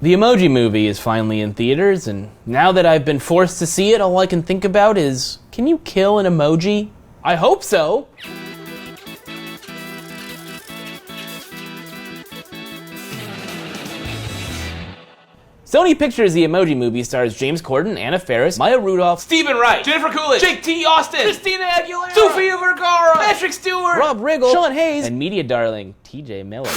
The Emoji Movie is finally in theaters, and now that I've been forced to see it, all I can think about is, can you kill an emoji? I hope so! Sony Pictures' The Emoji Movie stars James Corden, Anna Faris, Maya Rudolph, Stephen Wright, Jennifer Coolidge, Jake T. Austin, Christina Aguilera, Sofia Vergara, Patrick Stewart, Rob Riggle, Sean Hayes, and media darling TJ Miller.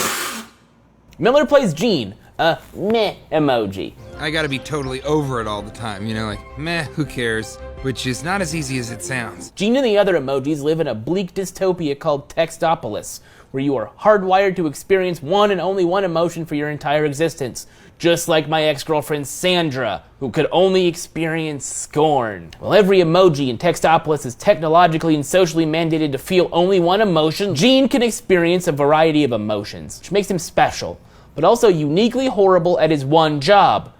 Miller plays Gene, a meh emoji. I gotta be totally over it all the time, you know, like, meh, who cares? Which is not as easy as it sounds. Gene and the other emojis live in a bleak dystopia called Textopolis, where you are hardwired to experience one and only one emotion for your entire existence. Just like my ex-girlfriend Sandra, who could only experience scorn. While every emoji in Textopolis is technologically and socially mandated to feel only one emotion, Gene can experience a variety of emotions, which makes him special, but also uniquely horrible at his one job,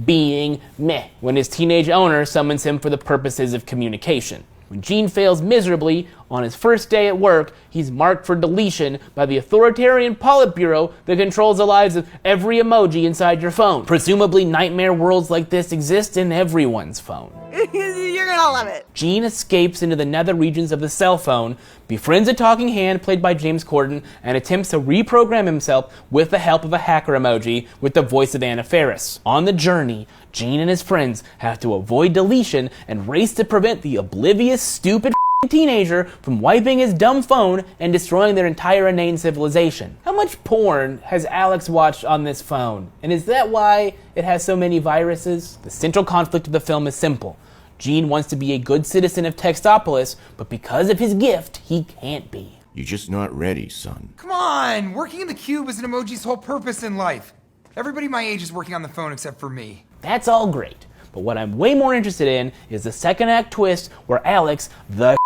being meh, when his teenage owner summons him for the purposes of communication. When Gene fails miserably on his first day at work, he's marked for deletion by the authoritarian Politburo that controls the lives of every emoji inside your phone. Presumably, nightmare worlds like this exist in everyone's phone. You're gonna love it. Gene escapes into the nether regions of the cell phone, befriends a talking hand played by James Corden, and attempts to reprogram himself with the help of a hacker emoji with the voice of Anna Faris. On the journey, Gene and his friends have to avoid deletion and race to prevent the oblivious, stupid teenager from wiping his dumb phone and destroying their entire inane civilization. How much porn has Alex watched on this phone? And is that why it has so many viruses? The central conflict of the film is simple. Gene wants to be a good citizen of Textopolis, but because of his gift, he can't be. You're just not ready, son. Come on, working in the cube is an emoji's whole purpose in life. Everybody my age is working on the phone except for me. That's all great, but what I'm way more interested in is the second act twist where Alex, the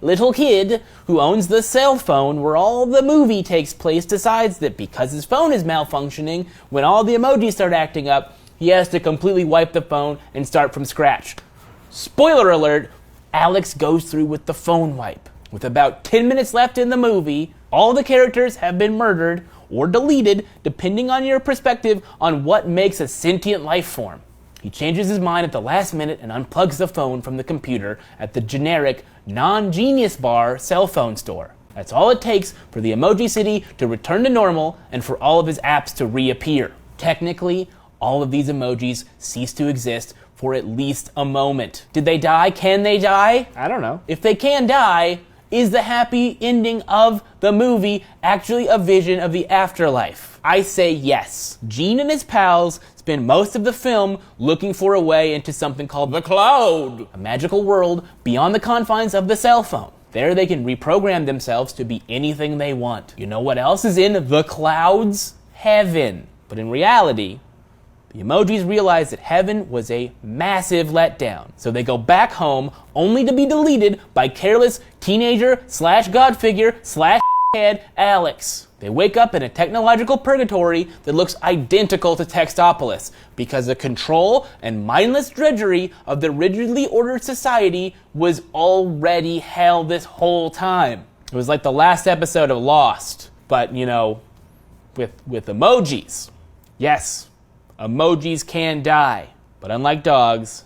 little kid who owns the cell phone where all the movie takes place, decides that because his phone is malfunctioning, when all the emojis start acting up, he has to completely wipe the phone and start from scratch. Spoiler alert, Alex goes through with the phone wipe. With about 10 minutes left in the movie, all the characters have been murdered or deleted depending on your perspective on what makes a sentient life form. He changes his mind at the last minute and unplugs the phone from the computer at the generic, non-Genius Bar cell phone store. That's all it takes for the Emoji City to return to normal and for all of his apps to reappear. Technically, all of these emojis cease to exist for at least a moment. Did they die? Can they die? I don't know. If they can die, is the happy ending of the movie actually a vision of the afterlife? I say yes. Gene and his pals spend most of the film looking for a way into something called the cloud, a magical world beyond the confines of the cell phone. There they can reprogram themselves to be anything they want. You know what else is in the clouds? Heaven. But in reality, the emojis realize that heaven was a massive letdown. So they go back home only to be deleted by careless teenager / god figure / head Alex. They wake up in a technological purgatory that looks identical to Textopolis because the control and mindless drudgery of the rigidly ordered society was already hell this whole time. It was like the last episode of Lost, but you know, with emojis. Yes. Emojis can die, but unlike dogs,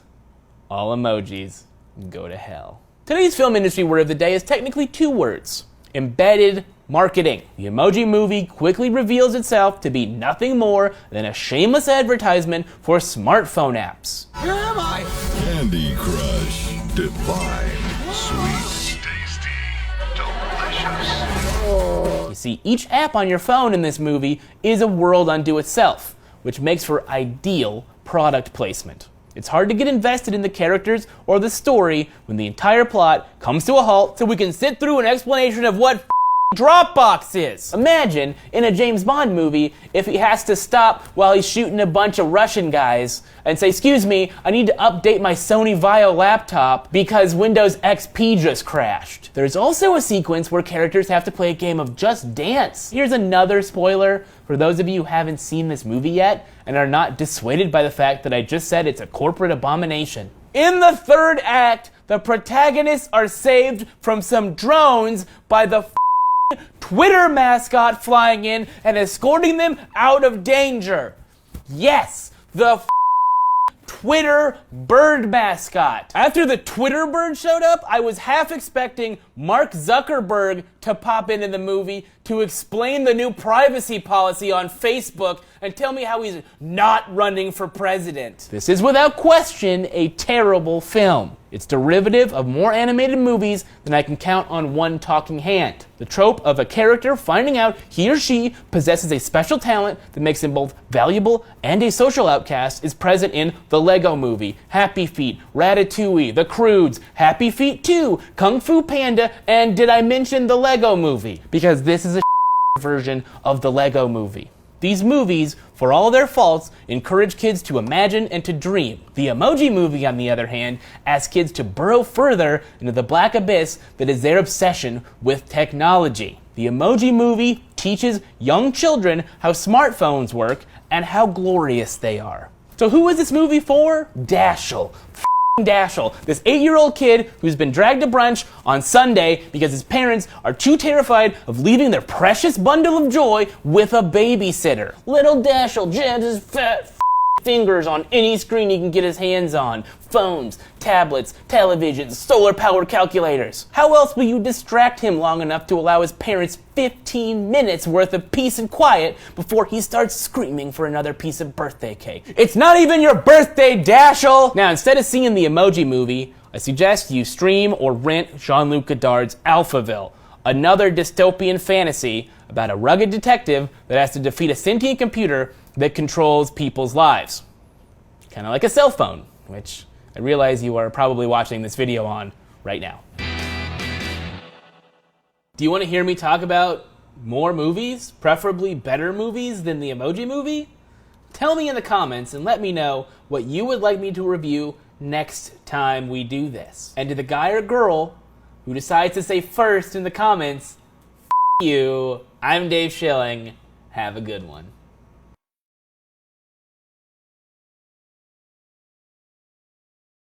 all emojis go to hell. Today's film industry word of the day is technically 2 words: embedded marketing. The Emoji Movie quickly reveals itself to be nothing more than a shameless advertisement for smartphone apps. Where am I? Candy Crush. Divine. Sweet. Tasty. Delicious. You see, each app on your phone in this movie is a world unto itself, which makes for ideal product placement. It's hard to get invested in the characters or the story when the entire plot comes to a halt so we can sit through an explanation of what Dropbox is. Imagine, in a James Bond movie, if he has to stop while he's shooting a bunch of Russian guys and say, "Excuse me, I need to update my Sony Vaio laptop because Windows XP just crashed." There's also a sequence where characters have to play a game of Just Dance. Here's another spoiler for those of you who haven't seen this movie yet and are not dissuaded by the fact that I just said it's a corporate abomination. In the third act, the protagonists are saved from some drones by the Twitter mascot flying in and escorting them out of danger. Yes, the Twitter bird mascot. After the Twitter bird showed up, I was half expecting Mark Zuckerberg to pop into the movie to explain the new privacy policy on Facebook and tell me how he's not running for president. This is without question a terrible film. It's derivative of more animated movies than I can count on one talking hand. The trope of a character finding out he or she possesses a special talent that makes him both valuable and a social outcast is present in The Lego Movie, Happy Feet, Ratatouille, The Croods, Happy Feet 2, Kung Fu Panda, and did I mention The Lego Movie? Because this is a version of The Lego Movie. These movies, for all their faults, encourage kids to imagine and to dream. The Emoji Movie, on the other hand, asks kids to burrow further into the black abyss that is their obsession with technology. The Emoji Movie teaches young children how smartphones work and how glorious they are. So who is this movie for? Dashel. Dashel, this 8-year-old kid who's been dragged to brunch on Sunday because his parents are too terrified of leaving their precious bundle of joy with a babysitter. Little Dashel jams his fat fingers on any screen he can get his hands on. Phones, tablets, televisions, solar-powered calculators. How else will you distract him long enough to allow his parents 15 minutes worth of peace and quiet before he starts screaming for another piece of birthday cake? It's not even your birthday, Dashel! Now, instead of seeing the Emoji Movie, I suggest you stream or rent Jean-Luc Godard's Alphaville, another dystopian fantasy about a rugged detective that has to defeat a sentient computer that controls people's lives. Kind of like a cell phone, which I realize you are probably watching this video on right now. Do you want to hear me talk about more movies, preferably better movies than the Emoji Movie? Tell me in the comments and let me know what you would like me to review next time we do this. And to the guy or girl who decides to say first in the comments, F you, I'm Dave Schilling, have a good one.